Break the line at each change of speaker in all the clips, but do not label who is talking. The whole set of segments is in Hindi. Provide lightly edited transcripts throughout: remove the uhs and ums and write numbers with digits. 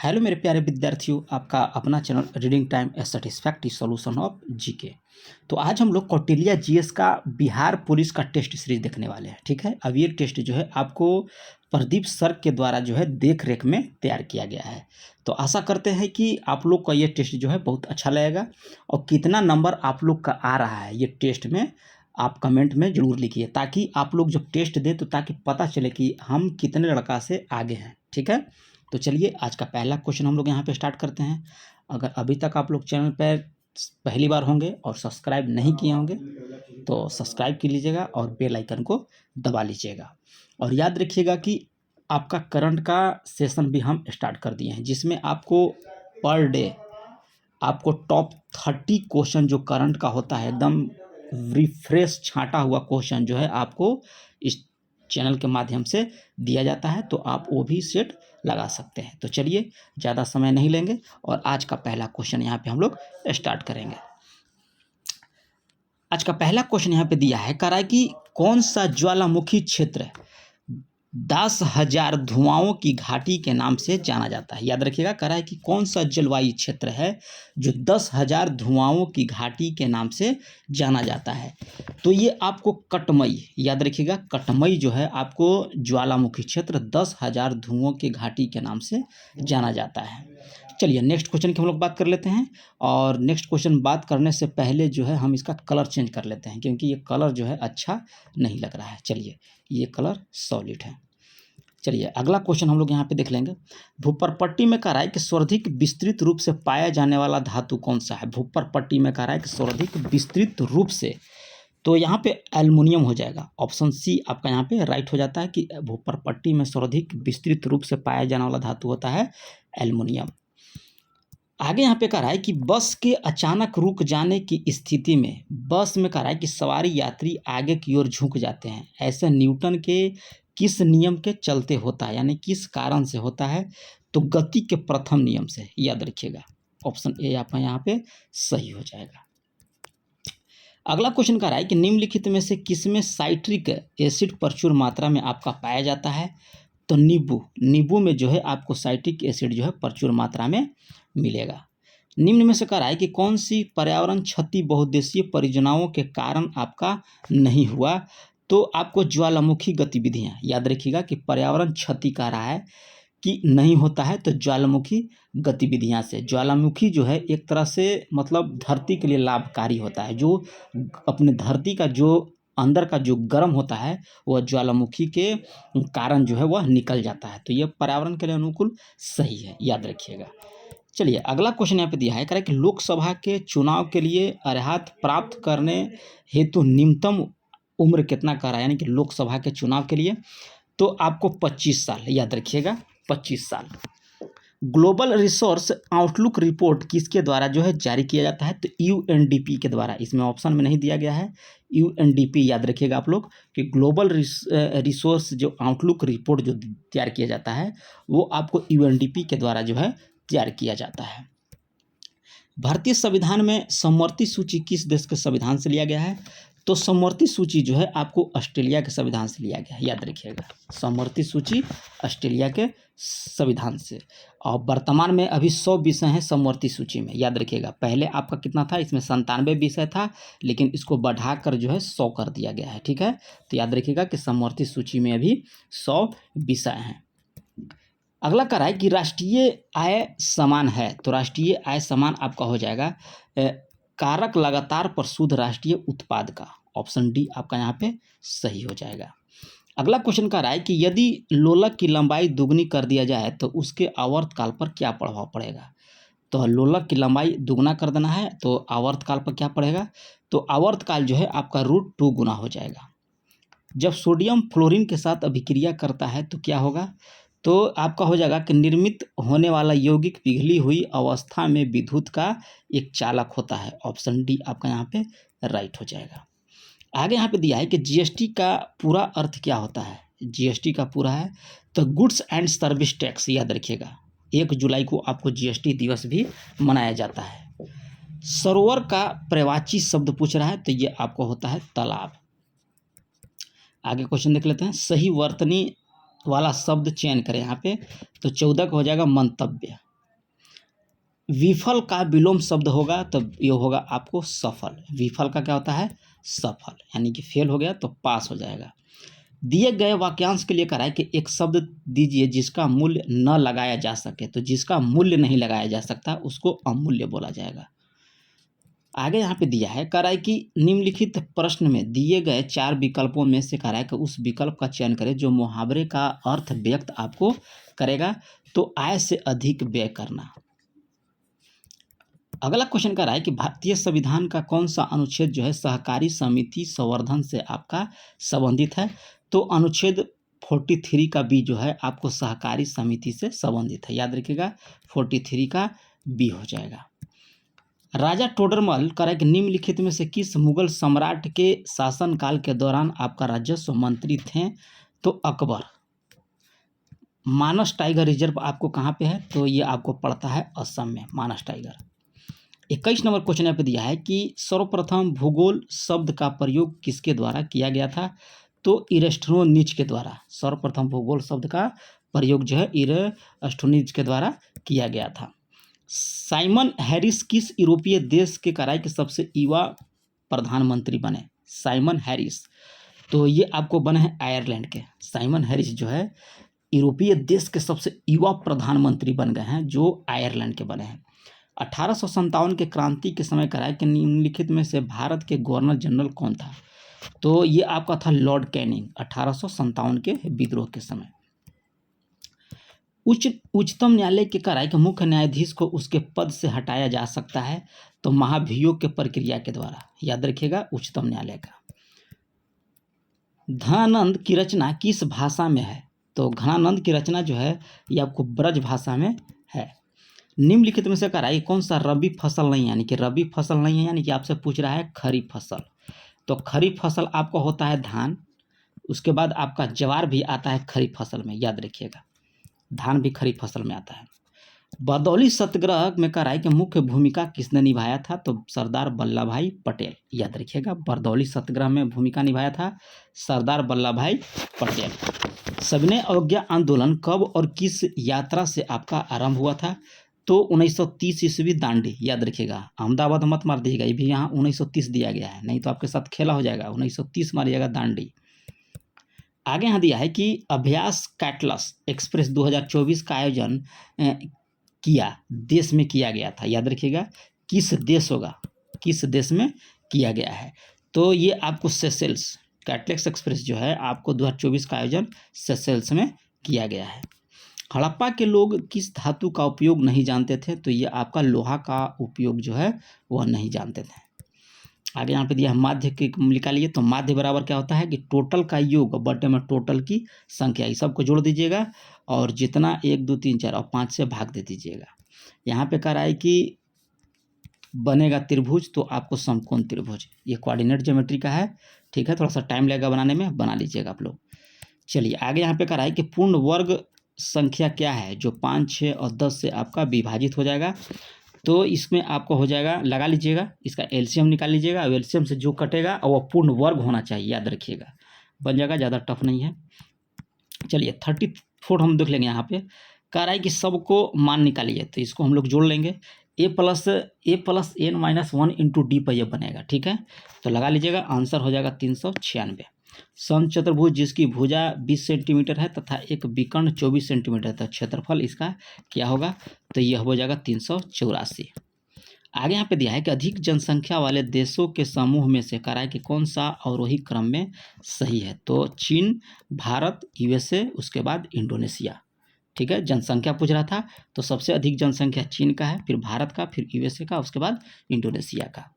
हेलो मेरे प्यारे विद्यार्थियों, आपका अपना channel reading time A satisfactory solution of GK. तो आज हम लोग कौटिल्य जीएस का बिहार पुलिस का टेस्ट सीरीज देखने वाले हैं। ठीक है, अब ये टेस्ट जो है आपको प्रदीप सर के द्वारा जो है देख रेख में तैयार किया गया है। तो आशा करते हैं कि आप लोग का ये टेस्ट जो है बहुत अच्छा लगेगा। और कितना नंबर आप लोग का आ रहा है ये टेस्ट में आप कमेंट में ज़रूर लिखिए, ताकि आप लोग जब टेस्ट दें तो ताकि पता चले कि हम कितने लड़का से आगे हैं। ठीक है, तो चलिए आज का पहला क्वेश्चन हम लोग यहाँ पे स्टार्ट करते हैं। अगर अभी तक आप लोग चैनल पर पहली बार होंगे और सब्सक्राइब नहीं किए होंगे तो सब्सक्राइब कर लीजिएगा और बेल आइकन को दबा लीजिएगा। और याद रखिएगा कि आपका करंट का सेशन भी हम स्टार्ट कर दिए हैं, जिसमें आपको पर डे आपको टॉप 30 क्वेश्चन जो करंट का होता है, एकदम रिफ्रेश छांटा हुआ क्वेश्चन जो है आपको इस चैनल के माध्यम से दिया जाता है, तो आप वो भी सेट लगा सकते हैं। तो चलिए ज़्यादा समय नहीं लेंगे और आज का पहला क्वेश्चन यहाँ पे हम लोग स्टार्ट करेंगे। आज का पहला क्वेश्चन यहाँ पे दिया है, कह रहा है कि कौन सा ज्वालामुखी क्षेत्र 10,000 धुआंओं की घाटी के नाम से जाना जाता है। याद रखिएगा, कह रहा है कि कौन सा जलवायु क्षेत्र है जो 10,000 धुआंओं की घाटी के नाम से जाना जाता है। तो ये आपको कटमई, याद रखिएगा कटमई जो है आपको ज्वालामुखी क्षेत्र 10,000 धुआंओं की घाटी के नाम से जाना जाता है। चलिए नेक्स्ट क्वेश्चन की हम लोग बात कर लेते हैं। और नेक्स्ट क्वेश्चन बात करने से पहले जो है हम इसका कलर चेंज कर लेते हैं, क्योंकि ये कलर जो है अच्छा नहीं लग रहा है। चलिए, ये कलर सॉलिड है। चलिए अगला क्वेश्चन हम लोग यहाँ पे देख लेंगे। भूपर में कह रहा है कि सर्वाधिक विस्तृत रूप से पाया जाने वाला धातु कौन सा है। भूपर में कह रहा है कि सर्वाधिक विस्तृत रूप से, तो यहाँ पे एल्युमिनियम हो जाएगा। ऑप्शन सी आपका यहाँ पे राइट हो जाता है कि भूपर में सर्वाधिक विस्तृत रूप से पाया जाने वाला धातु होता है एल्युमिनियम। आगे यहाँ पे कह रहा है कि बस के अचानक रुक जाने की स्थिति में, बस में कह रहा है कि सवारी यात्री आगे की ओर झुक जाते हैं, ऐसे न्यूटन के किस नियम के चलते होता है, यानी किस कारण से होता है। तो गति के प्रथम नियम से, याद रखिएगा ऑप्शन ए आपका यहाँ पे सही हो जाएगा। अगला क्वेश्चन कह रहा है कि निम्नलिखित में से किसमें साइट्रिक एसिड प्रचुर मात्रा में आपका पाया जाता है। तो नींबू में जो है आपको साइट्रिक एसिड जो है प्रचुर मात्रा में मिलेगा। निम्न में से कह रहा है कि कौन सी पर्यावरण क्षति बहुउद्देशीय परियोजनाओं के कारण आपका नहीं हुआ। तो आपको ज्वालामुखी गतिविधियां, याद रखिएगा कि पर्यावरण क्षति कह रहा है कि नहीं होता है, तो ज्वालामुखी गतिविधियां से। ज्वालामुखी जो है एक तरह से मतलब धरती के लिए लाभकारी होता है, जो अपने धरती का जो अंदर का जो गर्म होता है वह ज्वालामुखी के कारण जो है वह निकल जाता है। तो यह पर्यावरण के लिए अनुकूल सही है, याद रखिएगा। चलिए अगला क्वेश्चन यहाँ पे दिया है, कह रहा है कि लोकसभा के चुनाव के लिए अर्हता प्राप्त करने हेतु न्यूनतम उम्र कितना कह रहा है, यानी कि लोकसभा के चुनाव के लिए। तो आपको 25 साल, याद रखिएगा 25 साल। ग्लोबल रिसोर्स आउटलुक रिपोर्ट किसके द्वारा जो है जारी किया जाता है। तो यूएनडीपी के द्वारा, इसमें ऑप्शन में नहीं दिया गया है। यूएनडीपी याद रखिएगा आप लोग कि ग्लोबल रिसोर्स जो आउटलुक रिपोर्ट जो तैयार किया जाता है वो आपको यूएनडीपी के द्वारा जो है तैयार किया जाता है। भारतीय संविधान में समवर्ती सूची किस देश के संविधान से लिया गया है। तो समवर्ती सूची जो है आपको ऑस्ट्रेलिया के संविधान से लिया गया है, याद रखिएगा समवर्ती सूची ऑस्ट्रेलिया के संविधान से। और वर्तमान में अभी 100 विषय हैं समवर्ती सूची में, याद रखिएगा। पहले आपका कितना था, इसमें 97 विषय था, लेकिन इसको बढ़ाकर जो है 100 कर दिया गया है। ठीक है, तो याद रखिएगा कि समवर्ती सूची में अभी 100 विषय हैं। अगला कह रहा है कि राष्ट्रीय आय समान है। तो राष्ट्रीय आय समान आपका हो जाएगा कारक लगातार पर शुद्ध राष्ट्रीय उत्पाद का। ऑप्शन डी आपका यहाँ पे सही हो जाएगा। अगला क्वेश्चन कह रहा है कि यदि लोलक की लंबाई दुगनी कर दिया जाए तो उसके आवर्तकाल पर क्या प्रभाव पड़ेगा। तो लोलक की लंबाई दुगना कर देना है तो आवर्तकाल पर क्या पड़ेगा। तो आवर्तकाल जो है आपका √2 गुना हो जाएगा। जब सोडियम फ्लोरीन के साथ अभिक्रिया करता है तो क्या होगा। तो आपका हो जाएगा कि निर्मित होने वाला यौगिक पिघली हुई अवस्था में विद्युत का एक चालक होता है। ऑप्शन डी आपका यहाँ पे राइट हो जाएगा। आगे यहाँ पे दिया है कि जीएसटी का पूरा अर्थ क्या होता है। जीएसटी का पूरा है तो गुड्स एंड सर्विस टैक्स, याद रखिएगा 1 जुलाई को आपको जीएसटी दिवस भी मनाया जाता है। सरोवर का पर्यायवाची शब्द पूछ रहा है, तो ये आपको होता है तालाब। आगे क्वेश्चन देख लेते हैं, सही वर्तनी वाला शब्द चयन करें यहाँ पे। तो 14 का हो जाएगा मंतव्य। विफल का विलोम शब्द होगा तो ये होगा आपको सफल। विफल का क्या होता है? सफल, यानी कि फेल हो गया तो पास हो जाएगा। दिए गए वाक्यांश के लिए करा है कि एक शब्द दीजिए जिसका मूल्य न लगाया जा सके। तो जिसका मूल्य नहीं लगाया जा सकता उसको अमूल्य बोला जाएगा। आगे यहाँ पे दिया है, कह रहा है कि निम्नलिखित प्रश्न में दिए गए 4 विकल्पों में से कह रहा है कि उस विकल्प का चयन करें जो मुहावरे का अर्थ व्यक्त आपको करेगा। तो आय से अधिक व्यय करना। अगला क्वेश्चन कह रहा है कि भारतीय संविधान का कौन सा अनुच्छेद जो है सहकारी समिति संवर्धन से आपका संबंधित है? तो अनुच्छेद 43 का बी जो है आपको सहकारी समिति से संबंधित है। याद रखिएगा 43 का बी हो जाएगा। राजा टोडरमल कह रहा है कि निम्नलिखित में से किस मुगल सम्राट के शासनकाल के दौरान आपका राजस्व मंत्री थे? तो अकबर। मानस टाइगर रिजर्व आपको कहाँ पे है? तो ये आपको पड़ता है असम में, मानस टाइगर। 21 नंबर क्वेश्चन यहाँ पे दिया है कि सर्वप्रथम भूगोल शब्द का प्रयोग किसके द्वारा किया गया था? तो इरेस्टोनिज के द्वारा। सर्वप्रथम भूगोल शब्द का प्रयोग जो है इरेस्टोनिज के द्वारा किया गया था। साइमन हैरिस किस यूरोपीय देश के कराई के सबसे युवा प्रधानमंत्री बने? साइमन हैरिस, तो ये आपको बने हैं आयरलैंड के। साइमन हैरिस जो है यूरोपीय देश के सबसे युवा प्रधानमंत्री बन गए हैं, जो आयरलैंड के बने हैं। 1857 के क्रांति के समय कराए कि निम्नलिखित में से भारत के गवर्नर जनरल कौन था? तो ये आपका था लॉर्ड कैनिंग, 1857 के विद्रोह के समय। उच्चतम न्यायालय के कराए कि मुख्य न्यायाधीश को उसके पद से हटाया जा सकता है? तो महाभियोग के प्रक्रिया के द्वारा। याद रखिएगा उच्चतम न्यायालय का। घनानंद की रचना किस भाषा में है? तो घनानंद की रचना जो है ये आपको ब्रज भाषा में है। निम्नलिखित में से कराई कौन सा रबी फसल नहीं, यानी कि रबी फसल नहीं है, यानी कि आपसे पूछ रहा है खरीफ फसल। तो खरीफ फसल आपको होता है धान, उसके बाद आपका ज्वार भी आता है खरीफ फसल में। याद रखिएगा धान भी खरीफ फसल में आता है। बरदौली सत्याग्रह में कराई कि मुख्य भूमिका किसने निभाया था? तो सरदार वल्लभ भाई पटेल। याद रखिएगा बरदौली सत्याग्रह में भूमिका निभाया था सरदार वल्लभ भाई पटेल। सविनय अवज्ञा आंदोलन कब और किस यात्रा से आपका आरंभ हुआ था? तो 1930 ईस्वी दांडी। याद रखिएगा अहमदाबाद मत मार दीजिएगा, ये भी यहाँ 1930 दिया गया है, नहीं तो आपके साथ खेला हो जाएगा। 1930 मारिएगा दांडी। आगे यहाँ दिया है कि अभ्यास कैटलस एक्सप्रेस 2024 का आयोजन किया देश में किया गया था। याद रखिएगा किस देश होगा, किस देश में किया गया है? तो ये आपको सेशेल्स, कैटलेक्स एक्सप्रेस जो है आपको 2024 का आयोजन सेशेल्स में किया गया है। हड़प्पा के लोग किस धातु का उपयोग नहीं जानते थे? तो ये आपका लोहा का उपयोग जो है वह नहीं जानते थे। आगे यहाँ पे दिया है माध्य की निकालिए। तो माध्य बराबर क्या होता है कि टोटल का योग बटे में टोटल की संख्या, ये सबको जोड़ दीजिएगा और जितना 1 2 3 4 और 5 से भाग दे दीजिएगा। यहाँ पे कह रहा है कि बनेगा त्रिभुज, तो आपको समकोण त्रिभुज, ये कोऑर्डिनेट ज्योमेट्री का है। ठीक है, थोड़ा सा टाइम लगेगा बनाने में, बना लीजिएगा आप लोग। चलिए आगे यहाँ पे कह रहा है कि पूर्ण वर्ग संख्या क्या है जो 5 6 और 10 से आपका विभाजित हो जाएगा? तो इसमें आपको हो जाएगा, लगा लीजिएगा, इसका एलसीएम निकाल लीजिएगा। एलसीएम से जो कटेगा और वह पूर्ण वर्ग होना चाहिए, याद रखिएगा, बन जाएगा, ज़्यादा टफ नहीं है। चलिए 34 हम देख लेंगे। यहाँ पे कह रहा है कि सबको मान निकालिए, तो इसको हम लोग जोड़ लेंगे। a plus n-1 into D पर यह बनेगा। ठीक है, तो लगा लीजिएगा, आंसर हो जाएगा 396। समचतुर्भुज जिसकी भुजा 20 सेंटीमीटर है तथा एक विकर्ण 24 सेंटीमीटर है, तो क्षेत्रफल इसका क्या होगा? तो यह हो जाएगा 384। आगे यहाँ पे दिया है कि अधिक जनसंख्या वाले देशों के समूह में से कह रहा है कि कौन सा अवरोही क्रम में सही है? तो चीन, भारत, यूएसए, उसके बाद इंडोनेशिया। ठीक है, जनसंख्या पूछ रहा था, तो सबसे अधिक जनसंख्या चीन का है, फिर भारत का, फिर यूएसए का, उसके बाद इंडोनेशिया का।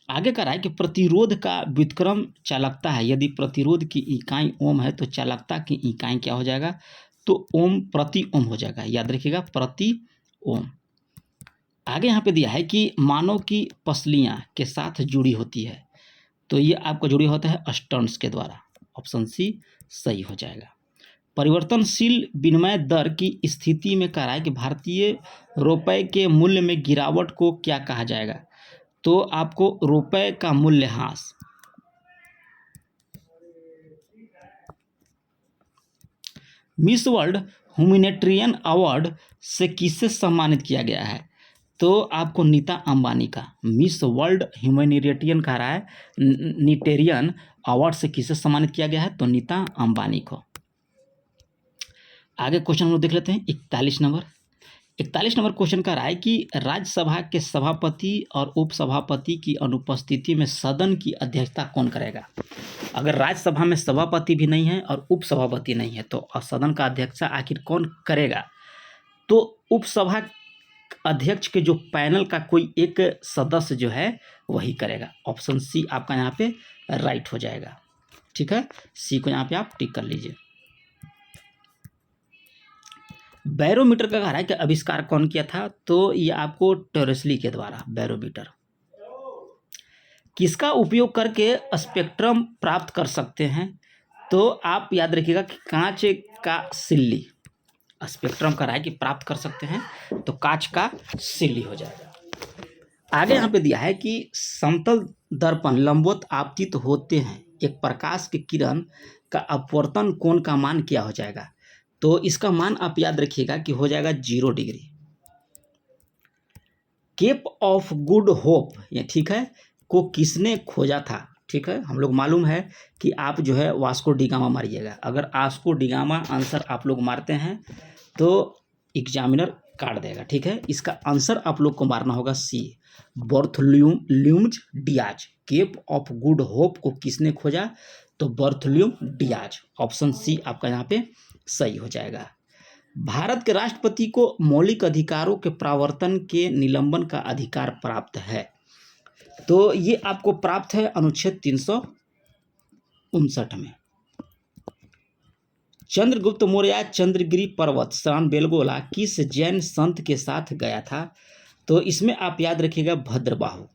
आगे कह रहा है कि प्रतिरोध का व्युत्क्रम चालकता है। यदि प्रतिरोध की इकाई ओम है तो चालकता की इकाई क्या हो जाएगा? तो ओम प्रति ओम हो जाएगा। याद रखिएगा प्रति ओम। आगे यहाँ पे दिया है कि मानव की पसलियाँ के साथ जुड़ी होती है, तो ये आपको जुड़ी होता है स्टर्न्स के द्वारा। ऑप्शन सी सही हो जाएगा। परिवर्तनशील विनिमय दर की स्थिति में कह रहा है कि भारतीय रुपए के मूल्य में गिरावट को क्या कहा जाएगा? तो आपको रुपए का मूल्यह्रास। मिस वर्ल्ड ह्यूमैनिटेरियन अवार्ड से किसे सम्मानित किया गया है? तो आपको नीता अंबानी का मिस वर्ल्ड ह्यूमैनिटेरियन कह रहा है, निटेरियन अवार्ड से किसे सम्मानित किया गया है? तो नीता अंबानी को। आगे क्वेश्चन हम लोग देख लेते हैं 41 नंबर। 41 नंबर क्वेश्चन का रहा है कि राज्यसभा के सभापति और उपसभापति की अनुपस्थिति में सदन की अध्यक्षता कौन करेगा? अगर राज्यसभा में सभापति भी नहीं है और उपसभापति नहीं है तो सदन का अध्यक्षता आखिर कौन करेगा? तो उपसभा अध्यक्ष के जो पैनल का कोई एक सदस्य जो है वही करेगा। ऑप्शन सी आपका यहाँ पे राइट हो जाएगा। ठीक है, सी को यहाँ पे आप टिक कर लीजिए। बैरोमीटर का कह रहा है कि आविष्कार कौन किया था? तो ये आपको टोरेस्ली के द्वारा बैरोमीटर। किसका उपयोग करके स्पेक्ट्रम प्राप्त कर सकते हैं? तो आप याद रखिएगा कि कांच का सिल्ली, स्पेक्ट्रम का रहा है कि प्राप्त कर सकते हैं तो कांच का सिल्ली हो जाएगा। आगे यहाँ पे दिया है कि समतल दर्पण लंबवत आपतित होते हैं, एक प्रकाश की किरण का अपवर्तन कोण का मान क्या हो जाएगा? तो इसका मान आप याद रखिएगा कि हो जाएगा 0 degree. Cape of Good Hope, ये ठीक है, को किसने खोजा था? ठीक है, हम लोग मालूम है कि आप जो है वास्को डिगामा मारिएगा। अगर वास्को डिगामा आंसर आप लोग मारते हैं तो एग्जामिनर काट देगा। ठीक है, इसका आंसर आप लोग को मारना होगा C, Bartholomew's Dias. Cape of Good Hope को किसने खोजा? तो बर्थोलोम्यूज डियाज। ऑप्शन सी आपका यहाँ पे सही हो जाएगा। भारत के राष्ट्रपति को मौलिक अधिकारों के प्रावर्तन के निलंबन का अधिकार प्राप्त है। तो ये आपको प्राप्त है अनुच्छेद 359 में। चंद्रगुप्त मौर्य चंद्रगिरी पर्वत श्रावणबेलगोला किस जैन संत के साथ गया था? तो इसमें आप याद रखिएगा भद्रबाहु।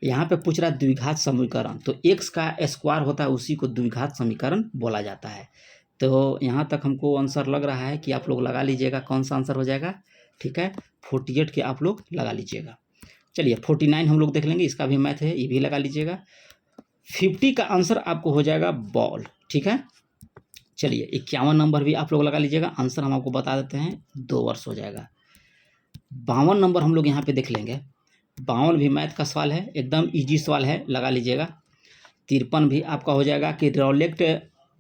यहाँ पे पूछ रहा है द्विघात समीकरण, तो x का स्क्वायर होता है उसी को द्विघात समीकरण बोला जाता है। तो यहाँ तक हमको आंसर लग रहा है कि आप लोग लगा लीजिएगा कौन सा आंसर हो जाएगा। ठीक है, 48 के आप लोग लगा लीजिएगा। चलिए 49 हम लोग देख लेंगे, इसका भी मैथ है, ये भी लगा लीजिएगा। 50 का आंसर आपको हो जाएगा बॉल। ठीक है, चलिए 51 नंबर भी आप लोग लगा लीजिएगा, आंसर हम आपको बता देते हैं 2 वर्ष हो जाएगा। 52 नंबर हम लोग यहाँ पे देख लेंगे, 52 भी मैथ का सवाल है, एकदम इजी सवाल है, लगा लीजिएगा। 53 भी आपका हो जाएगा कि रॉलेट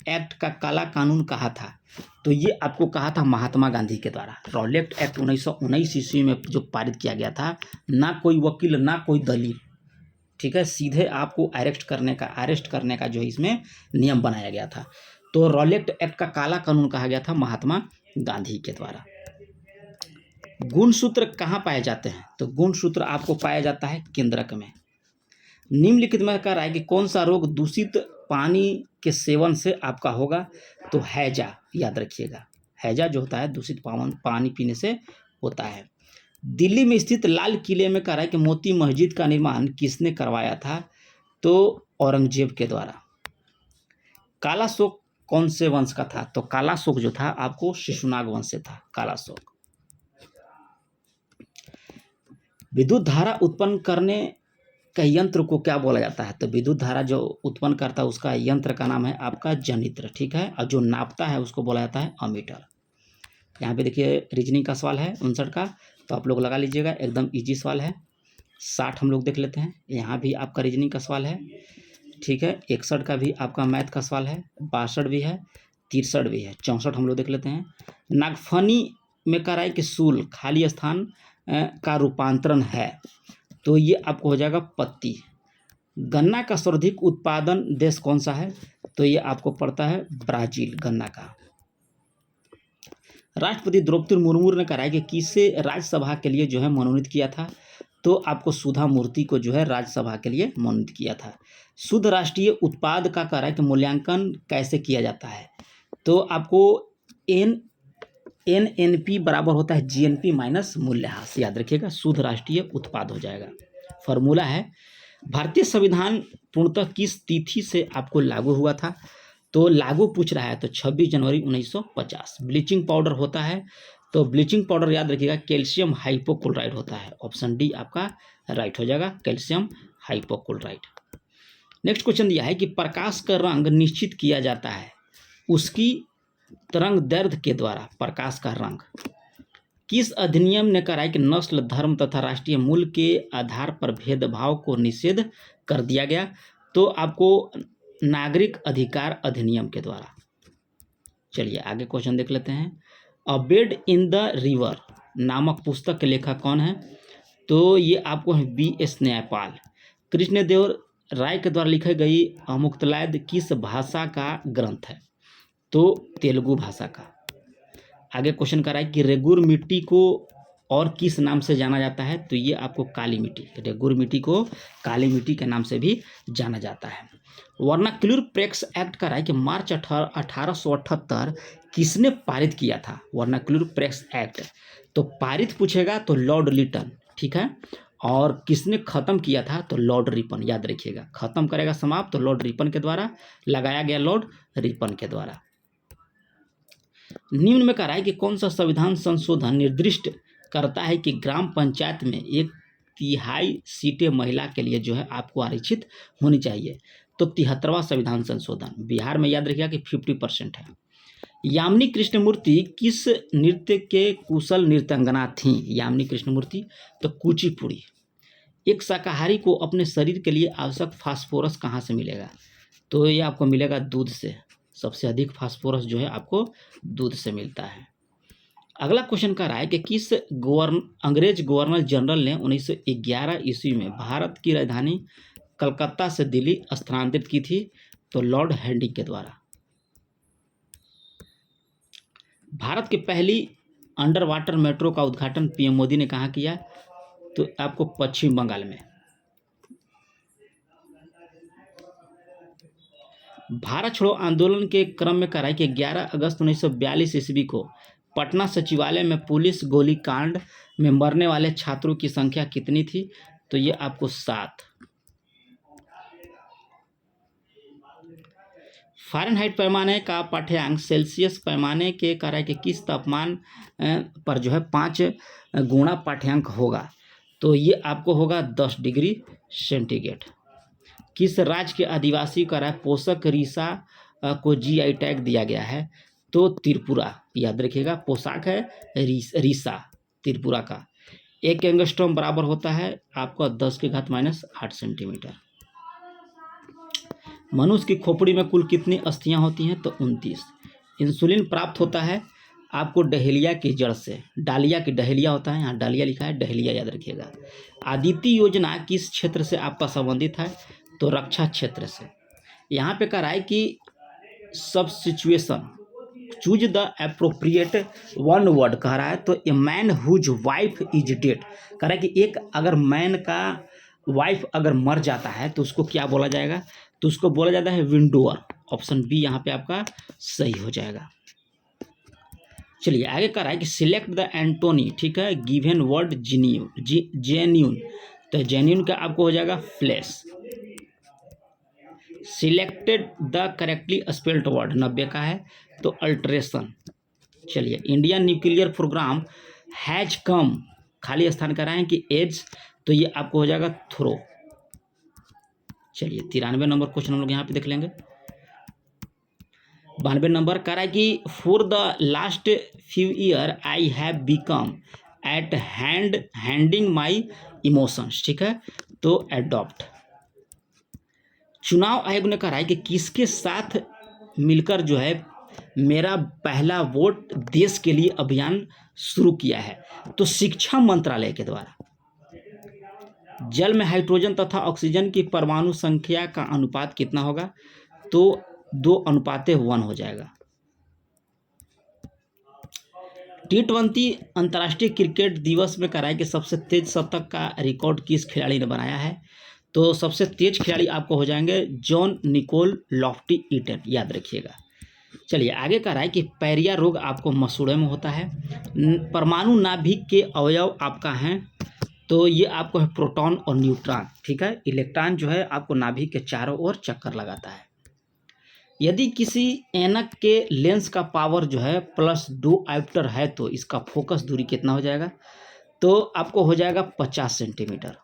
एक्ट का काला कानून कहा था? तो ये आपको कहा था महात्मा गांधी के द्वारा। रॉलेट एक्ट 1919 ईस्वी में जो पारित किया गया था, ना कोई वकील ना कोई दलील, ठीक है, सीधे आपको अरेस्ट करने का जो इसमें नियम बनाया गया था। तो रॉलेट एक्ट का काला कानून कहा गया था महात्मा गांधी के द्वारा। गुणसूत्र कहाँ पाए जाते हैं? तो गुणसूत्र आपको पाया जाता है केंद्रक में। निम्नलिखित में कह रहा है कि कौन सा रोग दूषित पानी के सेवन से आपका होगा? तो हैजा, याद रखिएगा, हैजा जो होता है दूषित पानी पीने से होता है। दिल्ली में स्थित लाल किले में कह रहा है कि मोती मस्जिद का निर्माण किसने करवाया था? तो औरंगजेब के द्वारा। काला शोक कौन से वंश का था? तो काला शोक जो था आपको शिशुनाग वंश से था काला शोक। विद्युत धारा उत्पन्न करने का यंत्र को क्या बोला जाता है? तो विद्युत धारा जो उत्पन्न करता है उसका यंत्र का नाम है आपका जनित्र। ठीक है, और जो नापता है उसको बोला जाता है अमीटर। यहाँ पे देखिए रीजनिंग का सवाल है 59 का, तो आप लोग लगा लीजिएगा, एकदम इजी सवाल है। 60 हम लोग देख लेते हैं, यहाँ भी आपका रीजनिंग का सवाल है। ठीक है, 61 का भी आपका मैथ का सवाल है, 62 भी है, 63 भी है, 64 हम लोग देख लेते हैं। नागफनी में कह रहा है कि शूल खाली स्थान का रूपांतरण है, तो ये आपको हो जाएगा पत्ती। गन्ना का सर्वाधिक उत्पादन देश कौन सा है? तो ये आपको पड़ता है ब्राजील, गन्ना का। राष्ट्रपति द्रौपदी मुर्मू ने कहा है कि किसे राज्यसभा के लिए जो है मनोनीत किया था? तो आपको सुधा मूर्ति को जो है राज्यसभा के लिए मनोनीत किया था। शुद्ध राष्ट्रीय उत्पाद का कह रहा है कि मूल्यांकन कैसे किया जाता है? तो आपको एनएनपी बराबर होता है जीएनपी माइनस मूल्यह्रास, याद रखिएगा, शुद्ध राष्ट्रीय उत्पाद हो जाएगा। फॉर्मूला है। भारतीय संविधान पूर्णतः किस तिथि से आपको लागू हुआ था? तो लागू पूछ रहा है तो 26 जनवरी 1950। ब्लीचिंग पाउडर होता है, तो ब्लीचिंग पाउडर याद रखिएगा कैल्शियम हाइपोक्लोराइड होता है। ऑप्शन डी आपका राइट हो जाएगा, कैल्शियम हाइपोक्लोराइड। नेक्स्ट क्वेश्चन दिया है कि प्रकाश का रंग निश्चित किया जाता है उसकी तरंग दैर्ध्य के द्वारा। प्रकाश का रंग किस अधिनियम ने कहा है कि नस्ल, धर्म तथा राष्ट्रीय मूल के आधार पर भेदभाव को निषेध कर दिया गया? तो आपको नागरिक अधिकार अधिनियम के द्वारा। चलिए आगे क्वेश्चन देख लेते हैं। अ बेड इन द रिवर नामक पुस्तक के लेखक कौन है? तो ये आपको है B.S. न्यायपाल। कृष्णदेव राय के द्वारा लिखी गई मुक्तलायद किस भाषा का ग्रंथ है? तो तेलुगु भाषा का। आगे क्वेश्चन कर रहा है कि रेगुर मिट्टी को और किस नाम से जाना जाता है? तो ये आपको काली मिट्टी, रेगुर मिट्टी को काली मिट्टी के नाम से भी जाना जाता है। वर्नाक्युलर प्रेस एक्ट का है कि मार्च 1878 किसने पारित किया था? Vernacular press act. तो पारित पूछेगा तो लॉर्ड लिटन, ठीक है। और किसने खत्म किया था? तो लॉर्ड रिपन, याद रखिएगा। खत्म करेगा, समाप्त, तो लॉर्ड रिपन के द्वारा लगाया गया, लॉर्ड रिपन के द्वारा। निम्न में कह रहा है कि कौन सा संविधान संशोधन निर्दिष्ट करता है कि ग्राम पंचायत में 1/3 सीटें महिला के लिए जो है आपको आरक्षित होनी चाहिए? तो 73वां संविधान संशोधन। बिहार में याद रखिएगा कि 50% है। यामिनी कृष्णमूर्ति किस नृत्य के कुशल नृत्यांगना थीं? यामिनी कृष्णमूर्ति तो कुचिपुड़ी। एक शाकाहारी को अपने शरीर के लिए आवश्यक फास्फोरस कहाँ से मिलेगा? तो ये आपको मिलेगा दूध से। सबसे अधिक फास्फोरस जो है आपको दूध से मिलता है। अगला क्वेश्चन का रहा है कि किस अंग्रेज गवर्नर जनरल ने 1911 ईस्वी में भारत की राजधानी कलकत्ता से दिल्ली स्थानांतरित की थी? तो लॉर्ड हेडिंग के द्वारा। भारत की पहली अंडर वाटर मेट्रो का उद्घाटन पीएम मोदी ने कहाँ किया? तो आपको पश्चिम बंगाल में। भारत छोड़ो आंदोलन के क्रम में कराई कि 11 अगस्त 1942 ईस्वी को पटना सचिवालय में पुलिस गोलीकांड में मरने वाले छात्रों की संख्या कितनी थी? तो ये आपको 7। फ़ारेनहाइट पैमाने का पाठ्यांक सेल्सियस पैमाने के कराई के किस तापमान पर जो है 5 गुणा पाठ्यांक होगा? तो ये आपको होगा 10 डिग्री सेंटीग्रेड। किस राज्य के आदिवासी का पोषक रीसा को GI टैग दिया गया है? तो त्रिपुरा, याद रखिएगा। पोशाक है रीसा, त्रिपुरा का। 1 एंगस्ट्रॉम बराबर होता है आपका 10⁻⁻8 सेंटीमीटर। मनुष्य की खोपड़ी में कुल कितनी अस्थियां होती हैं? तो 29। इंसुलिन प्राप्त होता है आपको डहेलिया की जड़ से। डालिया की डहेलिया होता है, यहाँ डालिया लिखा है, डहेलिया याद रखिएगा। आदित्य योजना किस क्षेत्र से आपका संबंधित है? तो रक्षा क्षेत्र से। यहाँ पे कह रहा है कि सब situation choose the appropriate one word कह रहा है। तो a man whose wife is dead कह रहा है कि एक अगर मैन का वाइफ अगर मर जाता है तो उसको क्या बोला जाएगा? तो उसको बोला जाता है विंडोअर। ऑप्शन बी यहाँ पे आपका सही हो जाएगा। चलिए आगे कह रहा है कि सिलेक्ट द एंटोनी, ठीक है, गिवन वर्ड जेन्यून। तो जेन्यून का आपको हो जाएगा flash. Selected the correctly spelled word 90 का है तो अल्ट्रेशन। चलिए Indian nuclear programme has come, खाली स्थान कर रहे हैं कि एज, तो ये आपको हो जाएगा थ्रो। चलिए 93 नंबर क्वेश्चन हम लोग यहाँ पे देख लेंगे। 92 नंबर कह रहा है कि for the last few year I have become at handing my emotions, ठीक है, तो एडॉप्ट। चुनाव आयोग ने कहा है कि किसके साथ मिलकर जो है मेरा पहला वोट देश के लिए अभियान शुरू किया है? तो शिक्षा मंत्रालय के द्वारा। जल में हाइड्रोजन तथा ऑक्सीजन की परमाणु संख्या का अनुपात कितना होगा? तो 2:1 हो जाएगा। T20 अंतर्राष्ट्रीय क्रिकेट दिवस में कराया कि सबसे तेज शतक का रिकॉर्ड किस खिलाड़ी ने बनाया है? तो सबसे तेज खिलाड़ी आपको हो जाएंगे जॉन निकोल लॉफ्टी ईटन, याद रखिएगा। चलिए आगे कह रहा है कि पैरिया रोग आपको मसूड़े में होता है। परमाणु नाभिक के अवयव आपका हैं, तो ये आपको है प्रोटॉन और न्यूट्रॉन, ठीक है। इलेक्ट्रॉन जो है आपको नाभिक के चारों ओर चक्कर लगाता है। यदि किसी ऐनक के लेंस का पावर जो है +2 डायोप्टर है तो इसका फोकस दूरी कितना हो जाएगा? तो आपको हो जाएगा 50 सेंटीमीटर।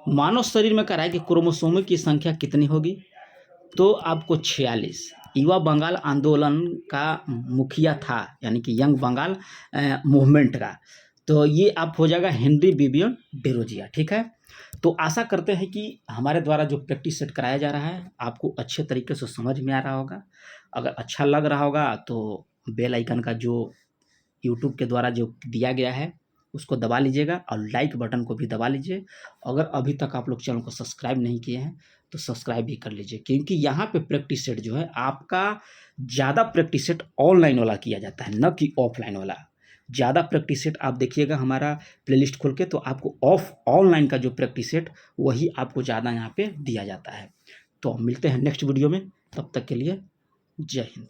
मानव शरीर में कह रहा है कि क्रोमोसोमों की संख्या कितनी होगी? तो आपको 46। युवा बंगाल आंदोलन का मुखिया था, यानी कि यंग बंगाल मूवमेंट का। तो ये आप हो जाएगा हेनरी विवियन डेरोजिया, ठीक है। तो आशा करते हैं कि हमारे द्वारा जो प्रैक्टिस सेट कराया जा रहा है आपको अच्छे तरीके से समझ में आ रहा होगा। अगर अच्छा लग रहा होगा तो बेल आइकन का जो यूट्यूब के द्वारा जो दिया गया है उसको दबा लीजिएगा और लाइक बटन को भी दबा लीजिए। अगर अभी तक आप लोग चैनल को सब्सक्राइब नहीं किए हैं तो सब्सक्राइब भी कर लीजिए, क्योंकि यहाँ पे प्रैक्टिस सेट जो है आपका ज़्यादा प्रैक्टिस सेट ऑनलाइन वाला किया जाता है, न कि ऑफलाइन वाला। ज़्यादा प्रैक्टिस सेट आप देखिएगा हमारा प्लेलिस्ट खोल के, तो आपको ऑनलाइन का जो प्रैक्टिस सेट वही आपको ज़्यादा यहाँ पे दिया जाता है। तो मिलते हैं नेक्स्ट वीडियो में, तब तक के लिए जय हिंद।